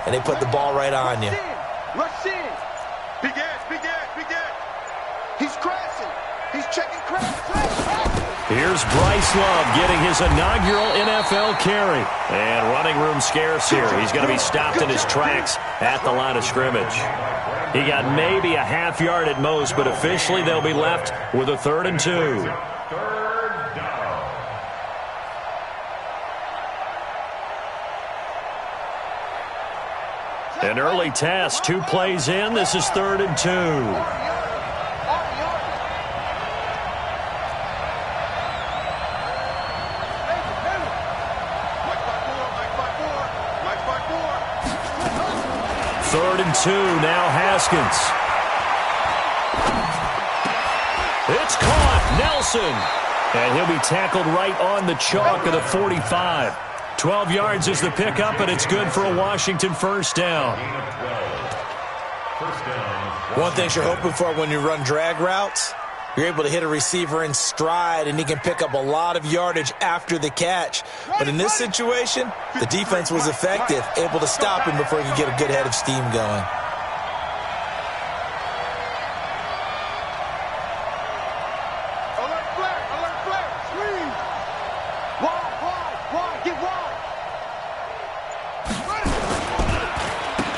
and they put the ball right on you. Rush in. Big ass. He's crashing. He's checking crash. Here's Bryce Love getting his inaugural NFL carry. And running room scarce here. He's going to be stopped in his tracks at the line of scrimmage. He got maybe a half yard at most, but officially they'll be left with a 3rd and 2. An early test, 2 plays in. This is 3rd and 2. Third and 2, now Haskins. It's caught, Nelson. And he'll be tackled right on the chalk of the 45. 12 yards is the pickup, and it's good for a Washington first down. One thing you're hoping for when you run drag routes, you're able to hit a receiver in stride, and he can pick up a lot of yardage after the catch. But in this situation, the defense was effective, able to stop him before he could get a good head of steam going. Alert flag, squeeze. Wide, get wide.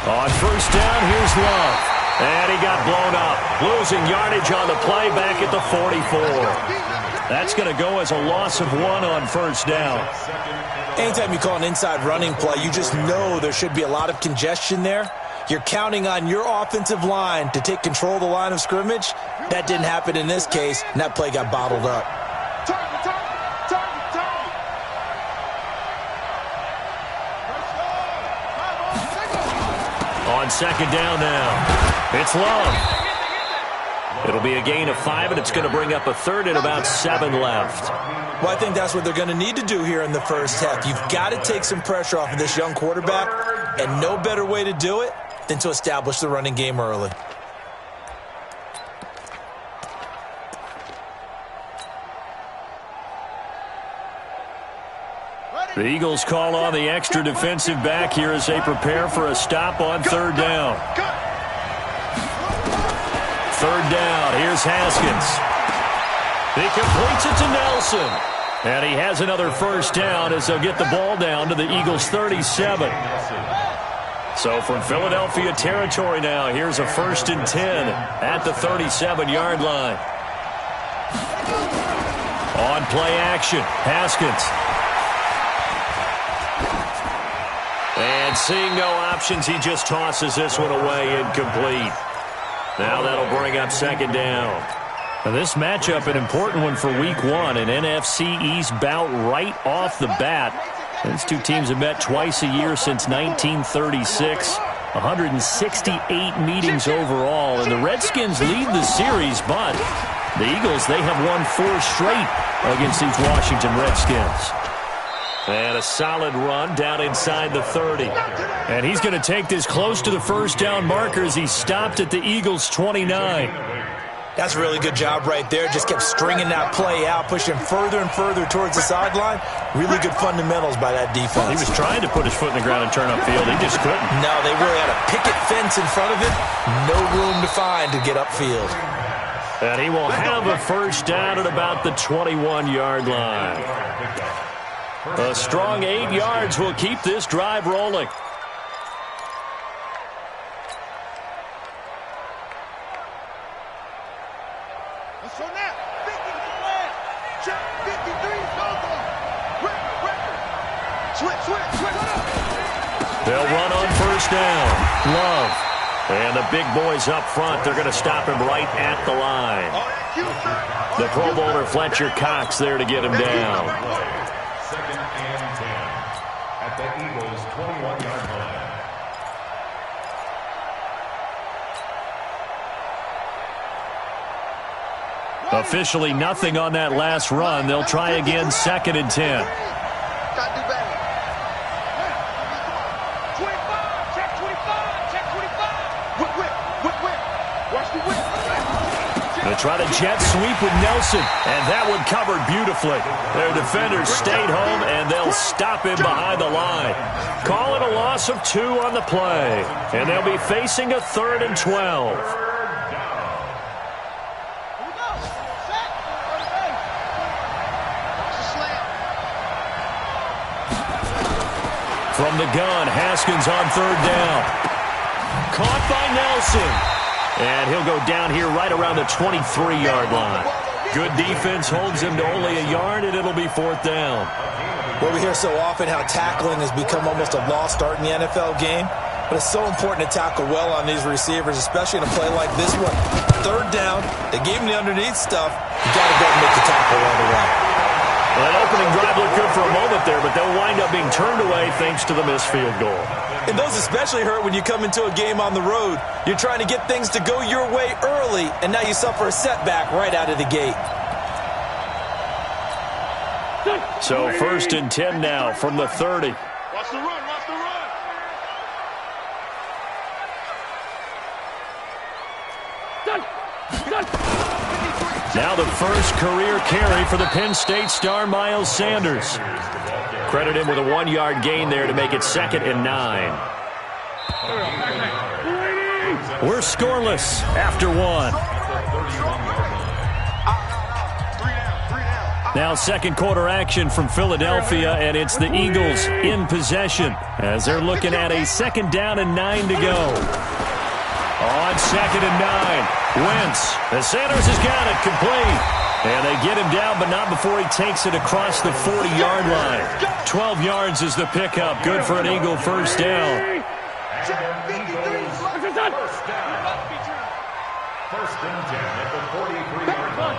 On first down, here's Love. And he got blown up, losing yardage on the play back at the 44. That's going to go as a loss of 1 on first down. Anytime you call an inside running play, you just know there should be a lot of congestion there. You're counting on your offensive line to take control of the line of scrimmage. That didn't happen in this case, and that play got bottled up. Target. On second down now. It's Love. It'll be a gain of 5, and it's going to bring up a 3rd and about 7 left. Well, I think that's what they're going to need to do here in the first half. You've got to take some pressure off of this young quarterback, and no better way to do it than to establish the running game early. The Eagles call on the extra defensive back here as they prepare for a stop on 3rd down. 3rd down, here's Haskins. He completes it to Nelson. And he has another first down as they'll get the ball down to the Eagles' 37. So from Philadelphia territory now, here's a 1st and 10 at the 37-yard line. On play action, Haskins. And seeing no options, he just tosses this one away, incomplete. Now that'll bring up 2nd down. Now this matchup, an important one for Week 1, an NFC East bout right off the bat. These two teams have met twice a year since 1936. 168 meetings overall, and the Redskins lead the series, but the Eagles, they have won 4 straight against these Washington Redskins. And a solid run down inside the 30. And he's going to take this close to the first down marker as he stopped at the Eagles' 29. That's a really good job right there. Just kept stringing that play out, pushing further and further towards the sideline. Really good fundamentals by that defense. He was trying to put his foot in the ground and turn upfield. He just couldn't. No, they really had a picket fence in front of it. No room to find to get upfield. And he will have a first down at about the 21-yard line. A strong 8 yards will keep this drive rolling. So now, 50 check 53, switch. They'll run on first down. Love. And the big boys up front, they're going to stop him right at the line. The Pro Bowler Fletcher Cox there to get him down. 2nd and 10 at the Eagles' 21-yard line. Officially nothing on that last run. They'll try again, 2nd and 10. They try to jet sweep with Nelson, and that one covered beautifully. Their defenders stayed home, and they'll stop him behind the line. Call it a loss of 2 on the play, and they'll be facing a 3rd and 12. From the gun, Haskins on 3rd down. Caught by Nelson. And he'll go down here right around the 23-yard line. Good defense holds him to only a yard, and it'll be 4th down. Well, we hear so often how tackling has become almost a lost art in the NFL game. But it's so important to tackle well on these receivers, especially in a play like this one. 3rd down, they gave him the underneath stuff. You got to go and make the tackle right away. Well, that opening drive looked good for a moment there, but they'll wind up being turned away thanks to the missed field goal. And those especially hurt when you come into a game on the road. You're trying to get things to go your way early, and now you suffer a setback right out of the gate. So 1st and 10 now from the 30. Watch the run, watch the run. Now the first career carry for the Penn State star Miles Sanders. Credit him with a 1-yard gain there to make it 2nd and 9. We're scoreless after 1. Now 2nd quarter action from Philadelphia, and it's the Eagles in possession as they're looking at a 2nd down and 9 to go. On 2nd and 9, Wentz. And Sanders has got it complete. And they get him down, but not before he takes it across the 40-yard line. 12 yards is the pickup. Good for an Eagle 1st down. First and 10 at the 43-yard line.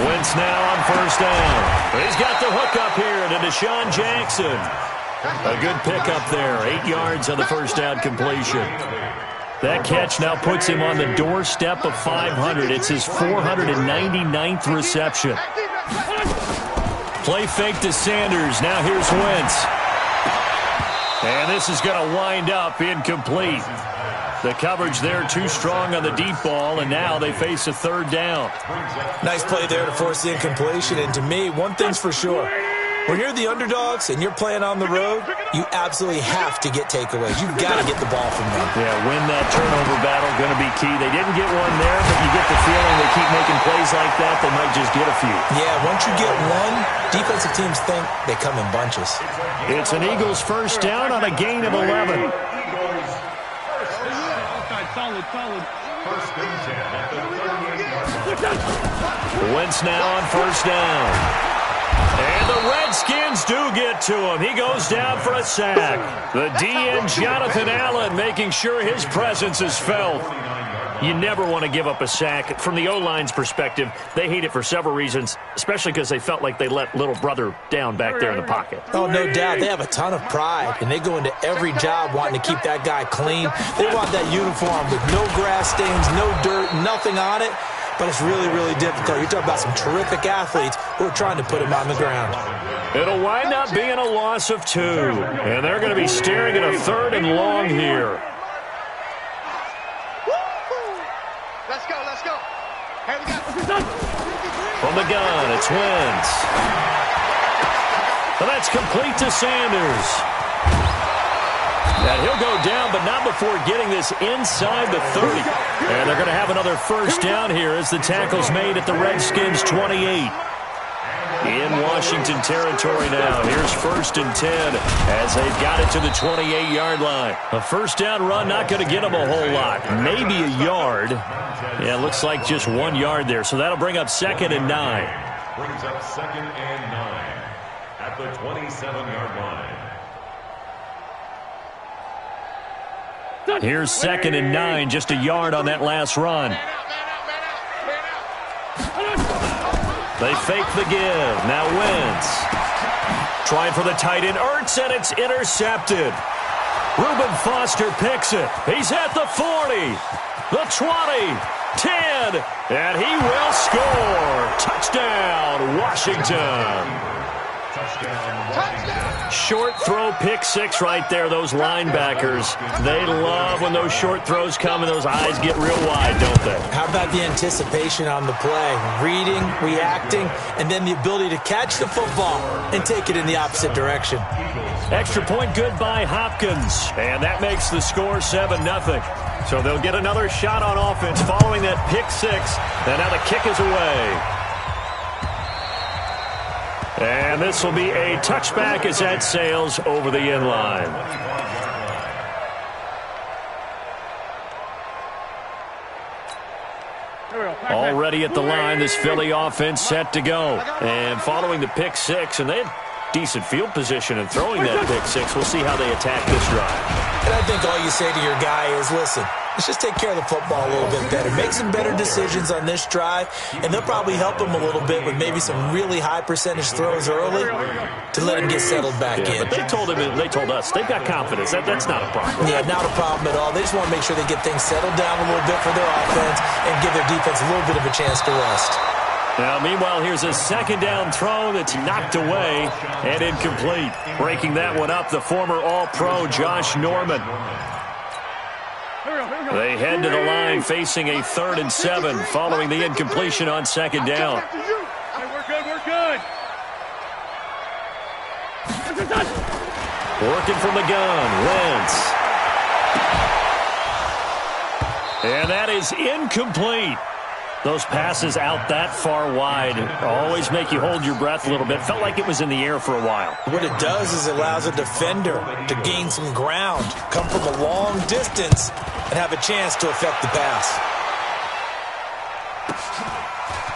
Wentz now on 1st down. He's got the hook up here to Deshaun Jackson. A good pickup there. 8 yards on the 1st down completion. That catch now puts him on the doorstep of 500. It's his 499th reception. Play fake to Sanders. Now here's Wentz. And this is going to wind up incomplete. The coverage there too strong on the deep ball, and now they face a 3rd down. Nice play there to force the incompletion. And to me, one thing's for sure. When you're the underdogs and you're playing on the road, you absolutely have to get takeaways. You've got to get the ball from them. Yeah, win that turnover battle, going to be key. They didn't get one there, but you get the feeling they keep making plays like that, they might just get a few. Yeah, once you get one, defensive teams think they come in bunches. It's an Eagles 1st down on a gain of 11. Solid. First and 10 at the 38-yard line. Wentz now on 1st down. And the Redskins do get to him. He goes down for a sack. The DN, Jonathan Allen, making sure his presence is felt. You never want to give up a sack. From the O-line's perspective, they hate it for several reasons, especially because they felt like they let little brother down back there in the pocket. Oh, no doubt. They have a ton of pride, and they go into every job wanting to keep that guy clean. They want that uniform with no grass stains, no dirt, nothing on it. But it's really, really difficult. You're talking about some terrific athletes who are trying to put him on the ground. It'll wind up being a loss of 2. And they're going to be staring at a 3rd and long here. Let's go. Here we go. From the gun, it's Wentz. And that's complete to Sanders. And he'll go down, but not before getting this inside the 30. And they're going to have another 1st down here as the tackle's made at the Redskins' 28. In Washington territory now. Here's 1st and 10 as they've got it to the 28-yard line. A 1st down run not going to get them a whole lot. Maybe a yard. Yeah, it looks like just 1 yard there. So that'll bring up 2nd and 9. Brings up 2nd and 9 at the 27-yard line. Here's 2nd and 9, just a yard on that last run. They fake the give. Now Wentz. Trying for the tight end. Ertz, and it's intercepted. Reuben Foster picks it. He's at the 40, the 20, 10, and he will score. Touchdown, Washington. Short throw, pick six right there. Those linebackers, they love when those short throws come and those eyes get real wide, don't they? How about the anticipation on the play? Reading, reacting, and then the ability to catch the football and take it in the opposite direction. Extra point good by Hopkins, and that makes the score 7-0. So they'll get another shot on offense following that pick six, and now the kick is away. And this will be a touchback as that sails over the end line. Already at the line, this Philly offense set to go. And following the pick six, and they had decent field position in throwing that pick six. We'll see how they attack this drive. And I think all you say to your guy is, listen, let's just take care of the football a little bit better. Make some better decisions on this drive, and they'll probably help him a little bit with maybe some really high percentage throws early to let him get settled back in. But they told us they've got confidence. That's not a problem. Yeah, not a problem at all. They just want to make sure they get things settled down a little bit for their offense and give their defense a little bit of a chance to rest. Now, meanwhile, here's a second down throw that's knocked away and incomplete. Breaking that one up, the former All-Pro Josh Norman. They head to the line facing a 3rd and 7 following the incompletion on second down. We're good. Working from the gun, Wentz. And that is incomplete. Those passes out that far wide always make you hold your breath a little bit. Felt like it was in the air for a while. What it does is it allows a defender to gain some ground, come from a long distance, and have a chance to affect the pass.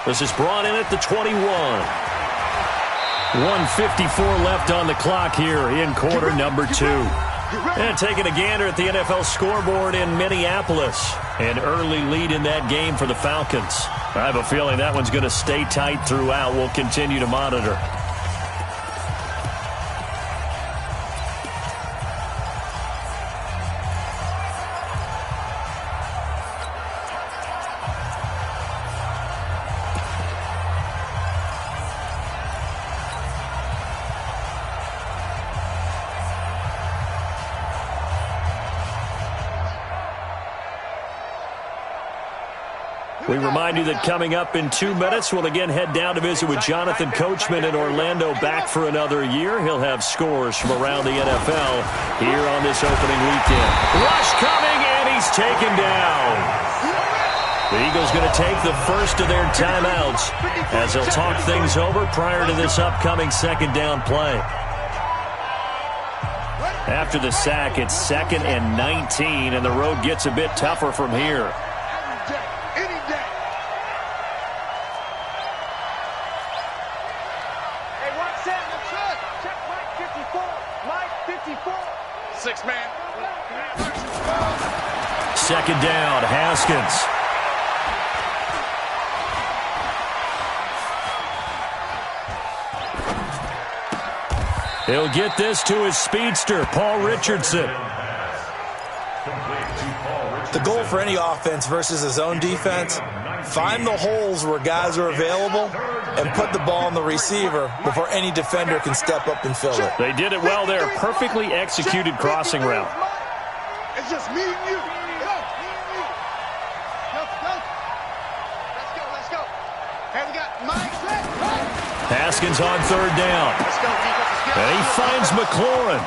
This is brought in at the 21. 1:54 left on the clock here in quarter number 2. And taking a gander at the NFL scoreboard in Minneapolis. An early lead in that game for the Falcons. I have a feeling that one's going to stay tight throughout. We'll continue to monitor. We remind you that coming up in 2 minutes, we'll again head down to visit with Jonathan Coachman in Orlando, back for another year. He'll have scores from around the NFL here on this opening weekend. Rush coming, and he's taken down. The Eagles going to take the first of their timeouts as they'll talk things over prior to this upcoming second down play. After the sack, it's 2nd and 19, and the road gets a bit tougher from here. Second down, Haskins. He'll get this to his speedster, Paul Richardson. The goal for any offense versus his own defense, find the holes where guys are available and put the ball on the receiver before any defender can step up and fill it. They did it well there. Perfectly executed crossing route. It's just me and you. Let's go. Hey, we got Mike. Haskins on 3rd down. And he finds McLaurin.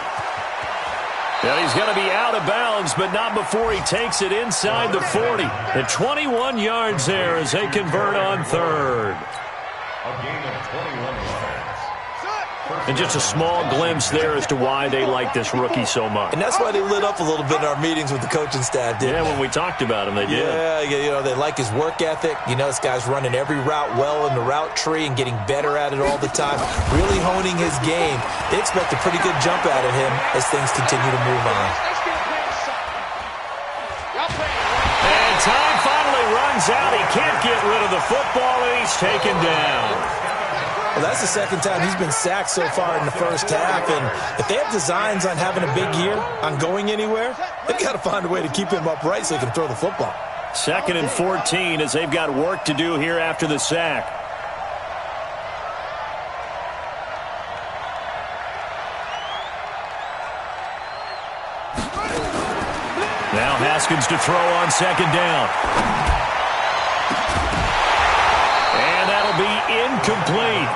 And he's going to be out of bounds, but not before he takes it inside the 40. And 21 yards there as they convert on 3rd. A gain of 21 yards. And just a small glimpse there as to why they like this rookie so much. And that's why they lit up a little bit in our meetings with the coaching staff, didn't they? When we talked about him, they did. Yeah, you know, they like his work ethic. You know, this guy's running every route well in the route tree and getting better at it all the time, really honing his game. They expect a pretty good jump out of him as things continue to move on. And time finally runs out. He can't get rid of the football, and he's taken down. Well, that's the second time he's been sacked so far in the first half, and if they have designs on having a big year, on going anywhere, they've got to find a way to keep him upright so he can throw the football. 2nd and 14 as they've got work to do here after the sack. Haskins to throw on second down. And that'll be incomplete.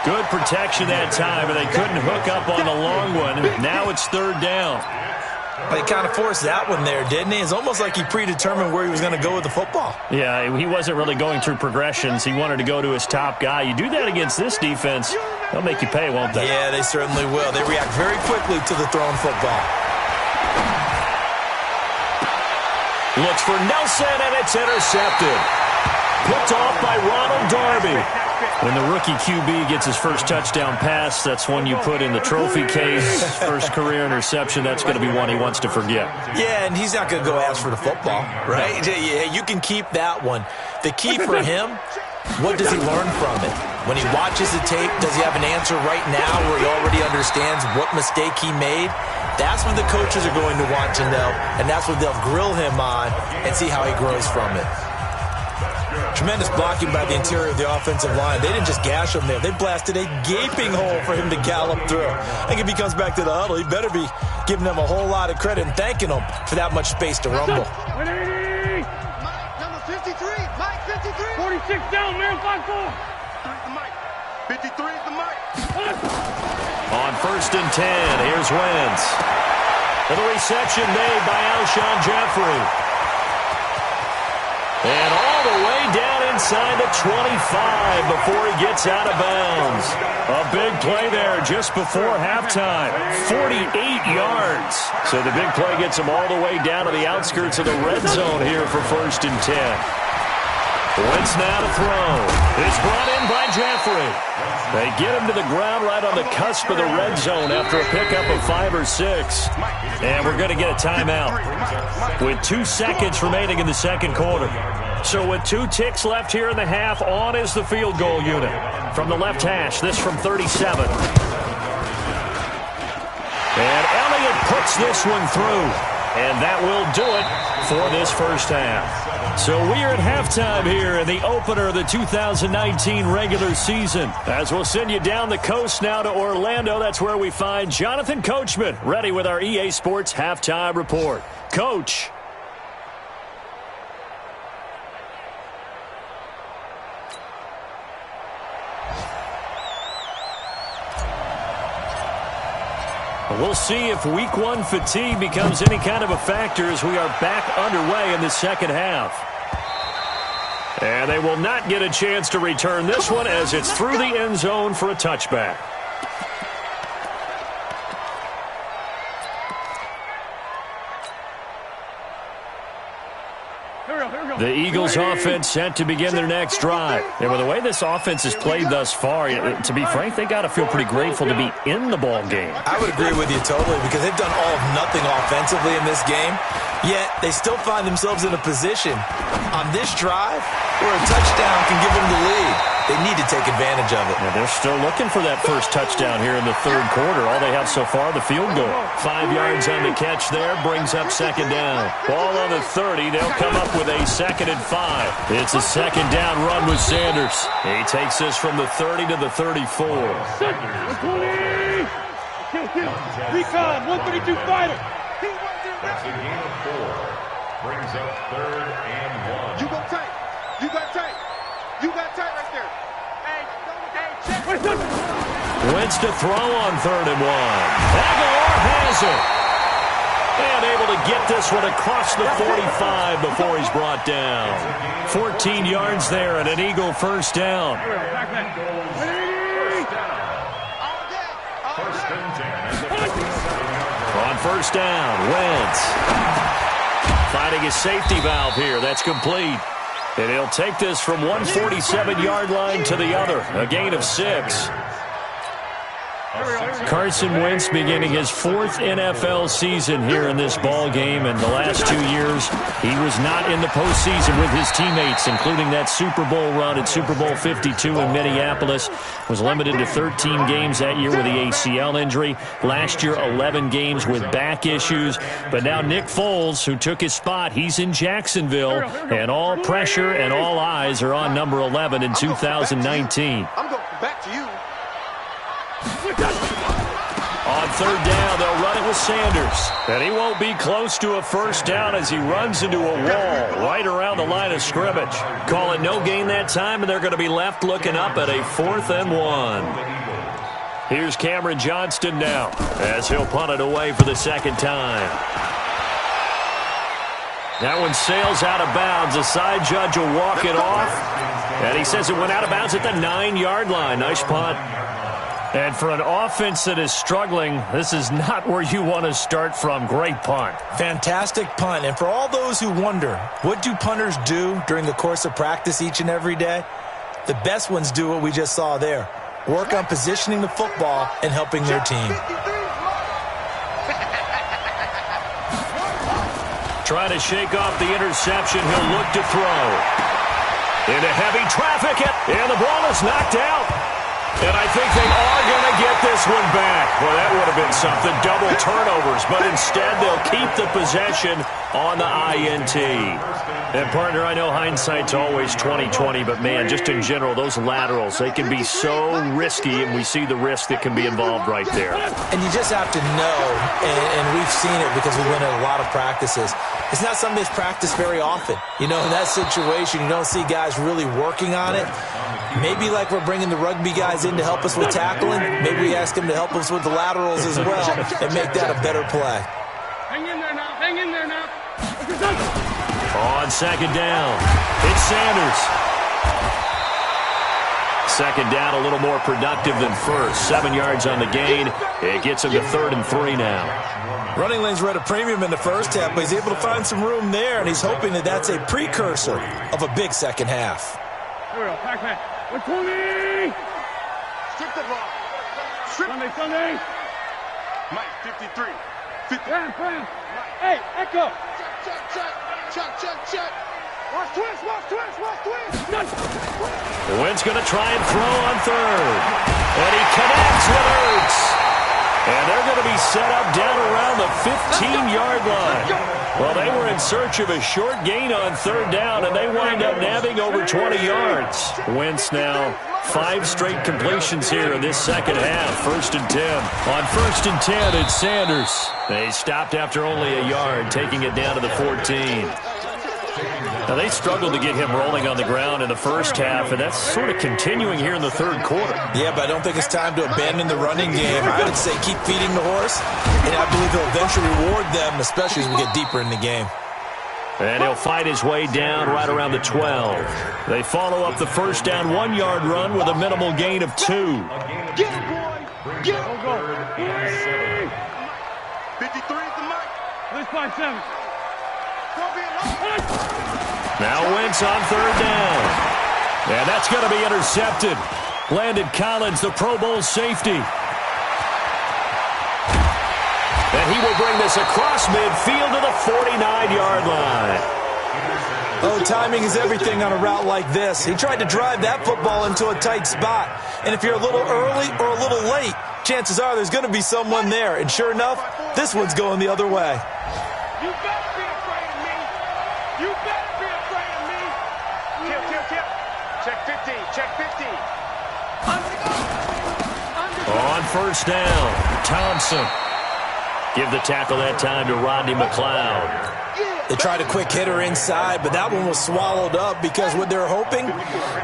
Good protection that time, but they couldn't hook up on the long one. Now it's third down. He kind of forced that one there, didn't he? It's almost like he predetermined where he was going to go with the football. Yeah, he wasn't really going through progressions. He wanted to go to his top guy. You do that against this defense, they'll make you pay, won't they? Yeah, they certainly will. They react very quickly to the thrown football. Looks for Nelson, and it's intercepted. Picked off by Ronald Darby. When the rookie QB gets his first touchdown pass, that's one you put in the trophy case. First career interception, that's going to be one he wants to forget. Yeah, and he's not going to go ask for the football, right? Yeah, you can keep that one. The key for him, what does he learn from it? When he watches the tape, does he have an answer right now where he already understands what mistake he made? That's what the coaches are going to want to know, and that's what they'll grill him on and see how he grows from it. Tremendous blocking by the interior of the offensive line. They didn't just gash him there. They blasted a gaping hole for him to gallop through. I think if he comes back to the huddle, he better be giving them a whole lot of credit and thanking them for that much space to rumble. Mike, number 53. Mike, 53. 46 down, man. 5-4. 53 is the Mike. On first and 10, here's Wentz. For the reception made by Alshon Jeffrey. And all the way down inside the 25 before he gets out of bounds. A big play there just before halftime. 48 yards. So the big play gets him all the way down to the outskirts of the red zone here for first and 10. Wentz now to throw. It's brought in by Jeffrey. They get him to the ground right on the cusp of the red zone after a pickup of 5 or 6. And we're going to get a timeout with 2 seconds remaining in the second quarter. So with 2 ticks left here in the half, on is the field goal unit. From the left hash, this from 37. And Elliott puts this one through. And that will do it for this first half. So we are at halftime here in the opener of the 2019 regular season. As we'll send you down the coast now to Orlando, that's where we find Jonathan Coachman, ready with our EA Sports Halftime Report. Coach. We'll see if week 1 fatigue becomes any kind of a factor as we are back underway in the second half. And they will not get a chance to return this one as it's through the end zone for a touchback. The Eagles offense set to begin their next drive. And with the way this offense has played thus far, to be frank, they got to feel pretty grateful to be in the ball game. I would agree with you totally because they've done all of nothing offensively in this game, yet they still find themselves in a position on this drive where a touchdown can give them the lead. They need to take advantage of it. Yeah, they're still looking for that first touchdown here in the third quarter. All they have so far, the field goal. 5 yards on the catch there, brings up second down. Ball on the 30, they'll come up with a 2nd and 5. It's a second down run with Sanders. He takes this from the 30 to the 34. 120! Recon, 132 fighter. That's a gain of 4. Brings up 3rd and 1. You go tight. You got tight. You got tight right there. Hey, check. Wentz to throw on 3rd and 1. Aguilar has it. And able to get this one across the 45 before he's brought down. 14 yards there and an Eagle first down. On first down, Wentz finding his safety valve here. That's complete. And he'll take this from 147-yard line to the other. A gain of 6. Carson Wentz beginning his 4th NFL season here in this ball game. And the last 2 years, he was not in the postseason with his teammates, including that Super Bowl run at Super Bowl 52 in Minneapolis. Was limited to 13 games that year with the ACL injury. Last year, 11 games with back issues. But now Nick Foles, who took his spot, he's in Jacksonville. And all pressure and all eyes are on number 11 in 2019. I'm going back to you. On on third down. They'll run it with Sanders. And he won't be close to a first down as he runs into a wall right around the line of scrimmage. Call it no gain that time, and they're going to be left looking up at a 4th and 1. Here's Cameron Johnston now as he'll punt it away for the second time. That one sails out of bounds. The side judge will walk it off. And he says it went out of bounds at the 9-yard line. Nice punt. And for an offense that is struggling, this is not where you want to start from. Great punt. Fantastic punt. And for all those who wonder, what do punters do during the course of practice each and every day? The best ones do what we just saw there. Work on positioning the football and helping their team. Trying to shake off the interception. He'll look to throw. Into heavy traffic, and the ball is knocked out. And I think they are going to get this one back. Well, that would have been something. Double turnovers, but instead they'll keep the possession on the INT. And, partner, I know hindsight's always 20/20, but, man, just in general, those laterals, they can be so risky, and we see the risk that can be involved right there. And you just have to know, and we've seen it because we went at a lot of practices. It's not something that's practiced very often. You know, in that situation, you don't see guys really working on it. Maybe like we're bringing the rugby guys in to help us with tackling. Maybe we ask them to help us with the laterals as well and make that a better play. Hang in there now. Hang in there now. On second down, it's Sanders. Second down, a little more productive than first. 7 yards on the gain. It gets him to 3rd and 3 now. Running lanes were at a premium in the first half, but he's able to find some room there, and he's hoping that that's a precursor of a big second half. Here we go. Pac-Man. 120. Strip the ball. Strip. Sunday. Mike, 53. 50. Bam. Hey, Echo. Check. Watch twist. The Wind's going to try and throw on third. And he connects with Ertz. And they're going to be set up down around the 15-yard line. Well, they were in search of a short gain on third down, and they wind up nabbing over 20 yards. Wentz now 5 straight completions here in this second half. 1st and 10. On 1st and 10, it's Sanders. They stopped after only a yard, taking it down to the 14. Now, they struggled to get him rolling on the ground in the first half, and that's sort of continuing here in the third quarter. Yeah, but I don't think it's time to abandon the running game. I would say keep feeding the horse, and I believe he'll eventually reward them, especially as we get deeper in the game. And he'll fight his way down right around the 12. They follow up the first down 1-yard run with a minimal gain of 2. Get him, boy. Get him. Go. 53 is the mic. Let's find 7. Now Wentz on third down. And that's going to be intercepted. Landon Collins, the Pro Bowl safety. And he will bring this across midfield to the 49-yard line. Oh, timing is everything on a route like this. He tried to drive that football into a tight spot. And if you're a little early or a little late, chances are there's going to be someone there. And sure enough, this one's going the other way. You better be afraid of me. You better be afraid of me. Tip. Check 15. Check 15. On first down, Thompson. Give the tackle that time to Rodney McLeod. They tried a quick hitter inside, but that one was swallowed up because what they're hoping,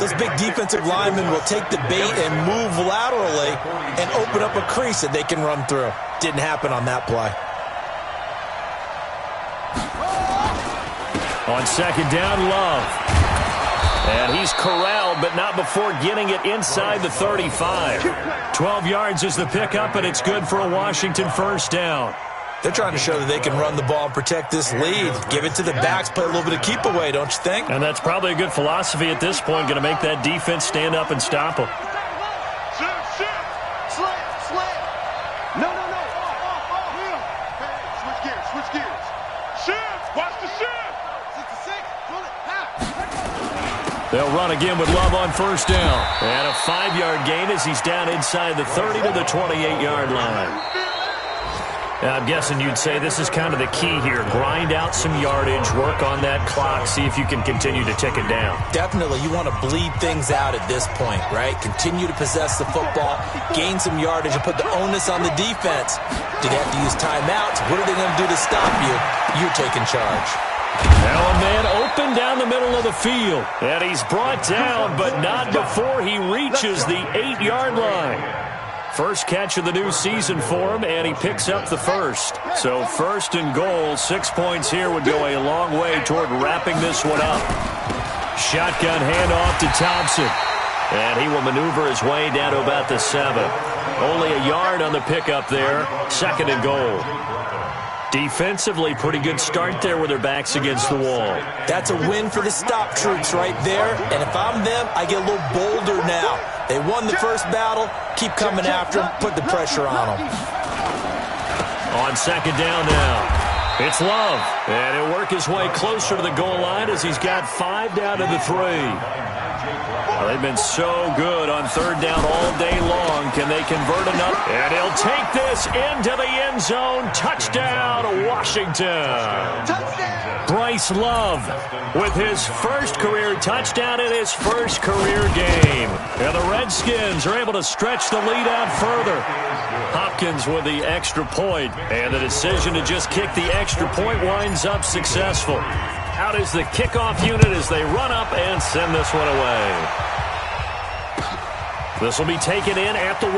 those big defensive linemen will take the bait and move laterally and open up a crease that they can run through. Didn't happen on that play. On second down, Love. And he's corralled, but not before getting it inside the 35. 12 yards is the pickup, and it's good for a Washington first down. They're trying to show that they can run the ball and protect this lead. Give it to the backs, play a little bit of keep away, don't you think? And that's probably a good philosophy at this point, going to make that defense stand up and stop them. Slam. No. Hey, switch gears. Shift. Watch the shift. 66. Pull it. They'll run again with Love on first down. And a 5-yard gain as he's down inside the 30 to the 28-yard line. I'm guessing you'd say this is kind of the key here. Grind out some yardage, work on that clock, see if you can continue to tick it down. Definitely. You want to bleed things out at this point, right? Continue to possess the football, gain some yardage, and put the onus on the defense. Do they have to use timeouts? What are they going to do to stop you? You're taking charge. Now a man open down the middle of the field. And he's brought down, but not before he reaches the 8-yard line. First catch of the new season for him, and he picks up the first. So first and goal, 6 points here would go a long way toward wrapping this one up. Shotgun handoff to Thompson. And he will maneuver his way down to about the 7. Only a yard on the pickup there. Second and goal. Defensively, pretty good start there with their backs against the wall. That's a win for the stop troops right there. And if I'm them, I get a little bolder now. They won the first battle. Keep coming after them. Put the pressure on them. On second down now. It's Love. And he'll work his way closer to the goal line as he's got 5 down to the 3. Well, they've been so good on third down all day long. Can they convert enough? And he'll take this into the end zone. Touchdown, Washington. Bryce Love with his first career touchdown in his first career game. And the Redskins are able to stretch the lead out further. Hopkins with the extra point. And the decision to just kick the extra point winds up successful. Out is the kickoff unit as they run up and send this one away. This will be taken in at the 1.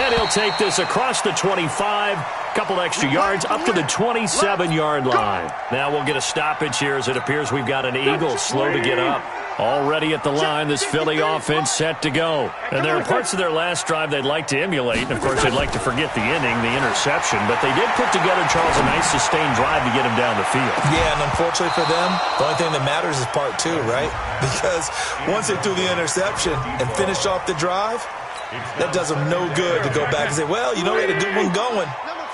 And he'll take this across the 25. Couple extra yards up to the 27-yard line. Now we'll get a stoppage here as it appears we've got an Eagle slow to get up. Already at the line, this Philly offense set to go. And there are parts of their last drive they'd like to emulate. And, of course, they'd like to forget the inning, the interception. But they did put together, Charles, a nice sustained drive to get him down the field. Yeah, and unfortunately for them, the only thing that matters is part 2, right? Because once they threw the interception and finished off the drive, that does them no good to go back and say, well, you know, we had a good one going.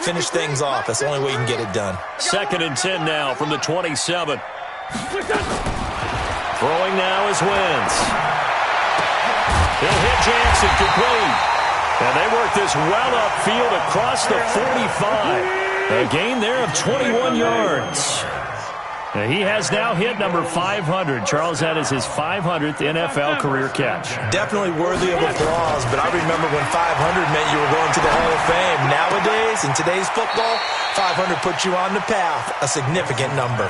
Finish things off. That's the only way you can get it done. Second and 10 now from the 27. Throwing now is Wentz. He'll hit Jackson complete. And they work this well upfield across the 45. A gain there of 21 yards. And he has now hit number 500. Charles, that is his 500th NFL career catch. Definitely worthy of applause, but I remember when 500 meant you were going to the Hall of Fame. Nowadays, in today's football, 500 puts you on the path, a significant number.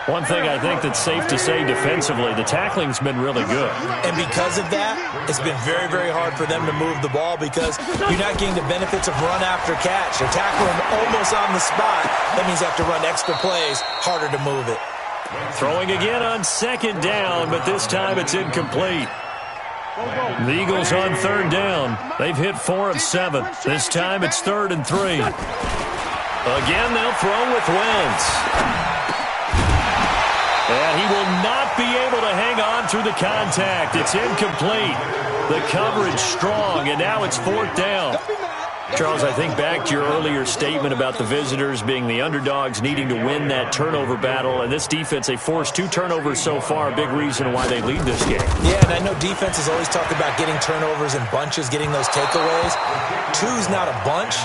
One thing I think that's safe to say defensively, the tackling's been really good. And because of that, it's been very, very hard for them to move the ball because you're not getting the benefits of run after catch. They're tackling almost on the spot. That means you have to run extra plays, harder to move it. Throwing again on second down, but this time it's incomplete. The Eagles on third down. They've hit 4 of 7. This time it's 3rd and 3. Again, they'll throw with Wentz. And he will not be able to hang on through the contact. It's incomplete. The coverage strong, and now it's 4th down. Charles, I think back to your earlier statement about the visitors being the underdogs needing to win that turnover battle. And this defense, they forced 2 turnovers so far, a big reason why they lead this game. Yeah, and I know defenses always talk about getting turnovers in bunches, getting those takeaways. 2's not a bunch,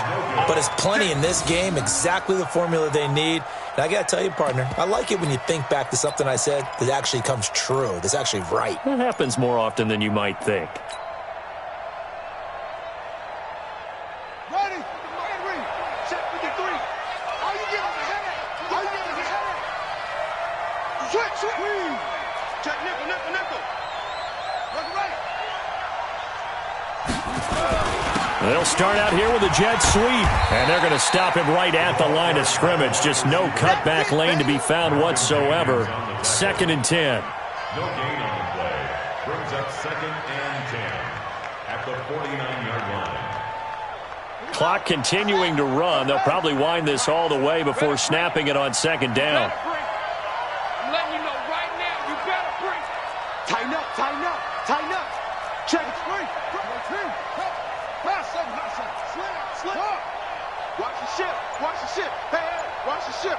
but it's plenty in this game, exactly the formula they need. And I got to tell you, partner, I like it when you think back to something I said that actually comes true, that's actually right. That happens more often than you might think. Ready? Check 53. All you get is a headache. All you get is a headache. Switch. Check nickel. Look right. They'll start out here with a jet sweep, and they're going to stop him right at the line of scrimmage. Just no cutback lane to be found whatsoever. 2nd and 10. No gain on the play. Brings up 2nd and 10 at the 49-yard line. Clock continuing to run. They'll probably wind this all the way before snapping it on second down. I'm letting you know right now, you better break. Tighten up. Check it. Slip. Watch the ship. Hey, watch the ship.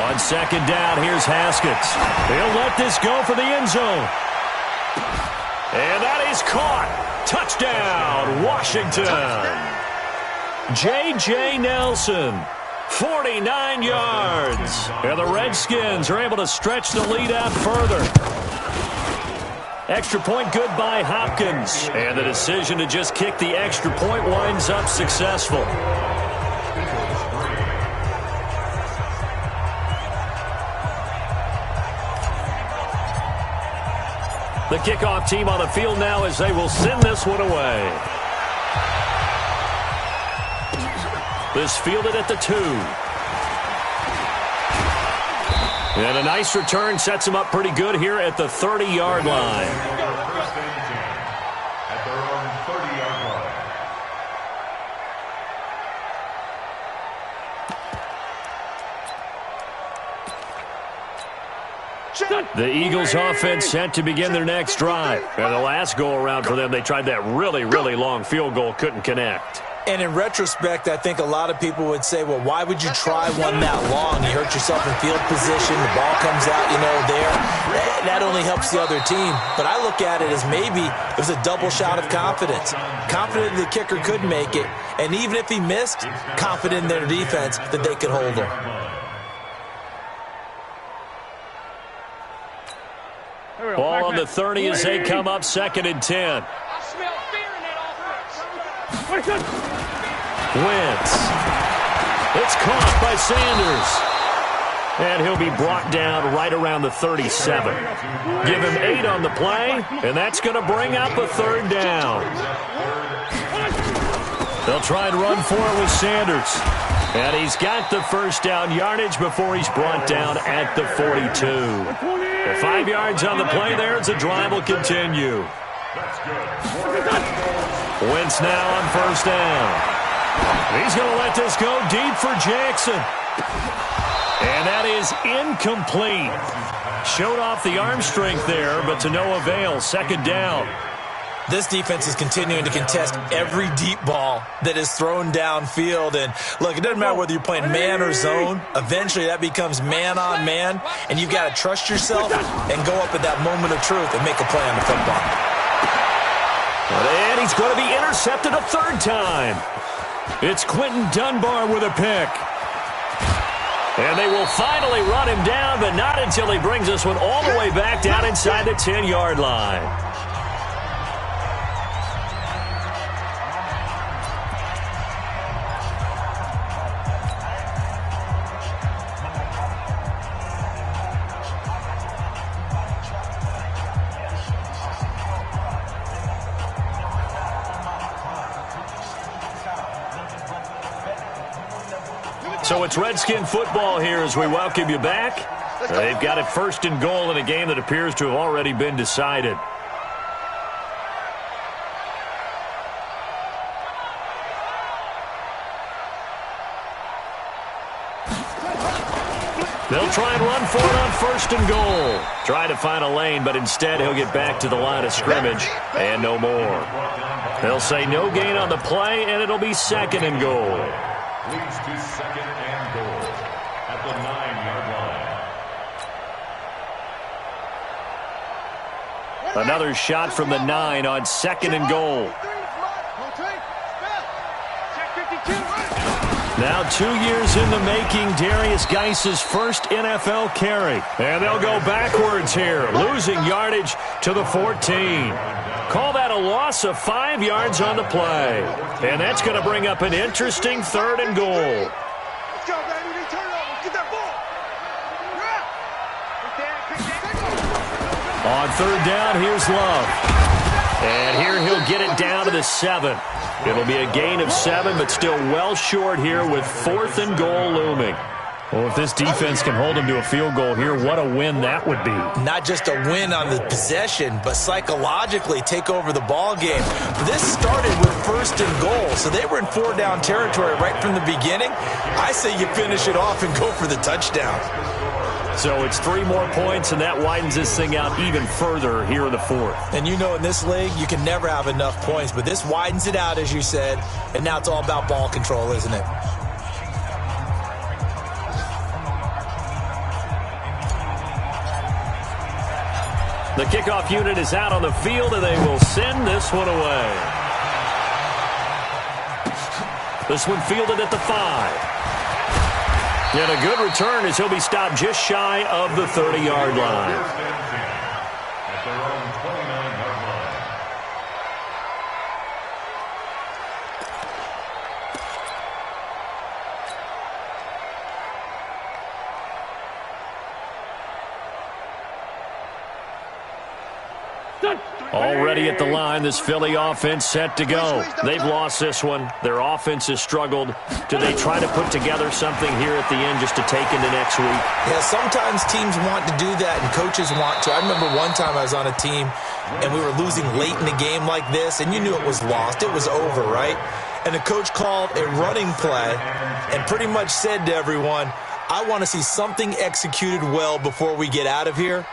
On second down, here's Haskins. He'll let this go for the end zone. And that is caught. Touchdown, Washington. J.J. Nelson, 49 yards. And the Redskins are able to stretch the lead out further. Extra point good by Hopkins. And the decision to just kick the extra point winds up successful. The kickoff team on the field now as they will send this one away. This fielded at the 2. And a nice return sets him up pretty good here at the 30-yard line. First and 10 at their own 30-yard line. The Eagles offense set to begin their next drive. And the last go-around for them, they tried that really, really long field goal, couldn't connect. And in retrospect, I think a lot of people would say, well, why would you try one that long? You hurt yourself in field position. The ball comes out, there. That only helps the other team. But I look at it as maybe it was a double shot of confidence. Confident the kicker could make it. And even if he missed, confident in their defense that they could hold him. Ball on the 30 as they come up second and 10. Wentz. It's caught by Sanders. And he'll be brought down right around the 37. Give him 8 on the play, and that's going to bring up a third down. They'll try and run for it with Sanders. And he's got the first down yardage before he's brought down at the 42. The 5 yards on the play there as the drive will continue. Wentz now on first down. He's going to let this go deep for Jackson. And that is incomplete. Showed off the arm strength there, but to no avail. Second down. This defense is continuing to contest every deep ball that is thrown downfield. And, look, it doesn't matter whether you're playing man or zone. Eventually that becomes man on man, and you've got to trust yourself and go up at that moment of truth and make a play on the football. And he's going to be intercepted a third time. It's Quentin Dunbar with a pick. And they will finally run him down, but not until he brings this one all the way back down inside the 10-yard line. So it's Redskin football here as we welcome you back. They've got it first and goal in a game that appears to have already been decided. They'll try and run for it on first and goal. Try to find a lane, but instead he'll get back to the line of scrimmage and no more. They'll say no gain on the play, and it'll be second and goal. Leads to second and goal at the 9-yard line. Another shot from the 9 on second and goal. Now 2 years in the making, Darius Geis's first NFL carry. And they'll go backwards here, losing yardage to the 14. Call that a loss of 5 yards on the play. And that's going to bring up an interesting third and goal. Let's go, baby. Turn over. Get that ball. On third down, here's Love. And here he'll get it down to the 7. It'll be a gain of 7, but still well short here with fourth and goal looming. Well, if this defense can hold him to a field goal here, what a win that would be. Not just a win on the possession, but psychologically take over the ball game. This started with first and goal, so they were in 4-down territory right from the beginning. I say you finish it off and go for the touchdown. So it's 3 more points, and that widens this thing out even further here in the fourth. And you know in this league, you can never have enough points, but this widens it out, as you said, and now it's all about ball control, isn't it? The kickoff unit is out on the field, and they will send this one away. This one fielded at the 5. And a good return as he'll be stopped just shy of the 30-yard line. At their own 29-yard line. Already at the line, this Philly offense set to go. They've lost this one. Their offense has struggled. Do they try to put together something here at the end just to take into next week? Yeah, sometimes teams want to do that and coaches want to. I remember one time I was on a team and we were losing late in the game like this, and you knew it was lost. It was over, right? And the coach called a running play and pretty much said to everyone, I want to see something executed well before we get out of here.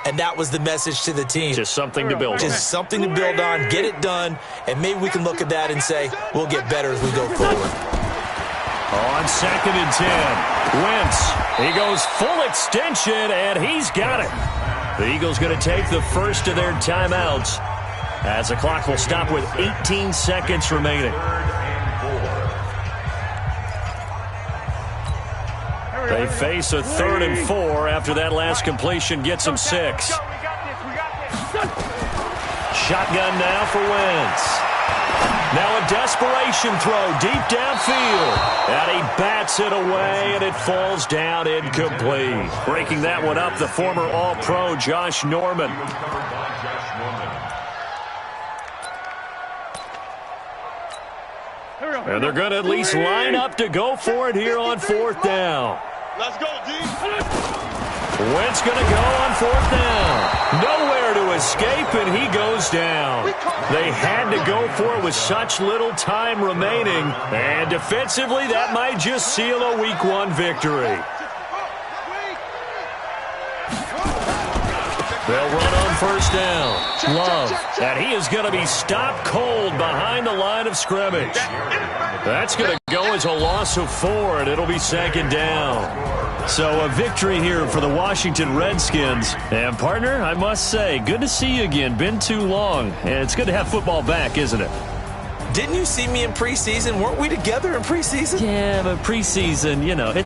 And that was the message to the team. Just something to build on. Just something to build on, get it done, and maybe we can look at that and say, we'll get better as we go forward. On 2nd and 10, Wentz. He goes full extension, and he's got it. The Eagles going to take the first of their timeouts as the clock will stop with 18 seconds remaining. They face a 3rd and 4 after that last completion gets them 6. Shotgun now for Wentz. Now a desperation throw deep downfield. And he bats it away, and it falls down incomplete. Breaking that one up, the former All-Pro Josh Norman. And they're going to at least line up to go for it here on 4th down. Let's go, D. Wentz going to go on 4th down. Nowhere to escape, and he goes down. They had to go for it with such little time remaining. And defensively, that might just seal a Week 1 victory. They'll run on 1st down. Love. And he is going to be stopped cold behind the line of scrimmage. That's going to go as a loss of 4, and it'll be 2nd down. So a victory here for the Washington Redskins. And, partner, I must say, good to see you again. Been too long. And it's good to have football back, isn't it? Didn't you see me in preseason? Weren't we together in preseason? Yeah, but preseason, you know.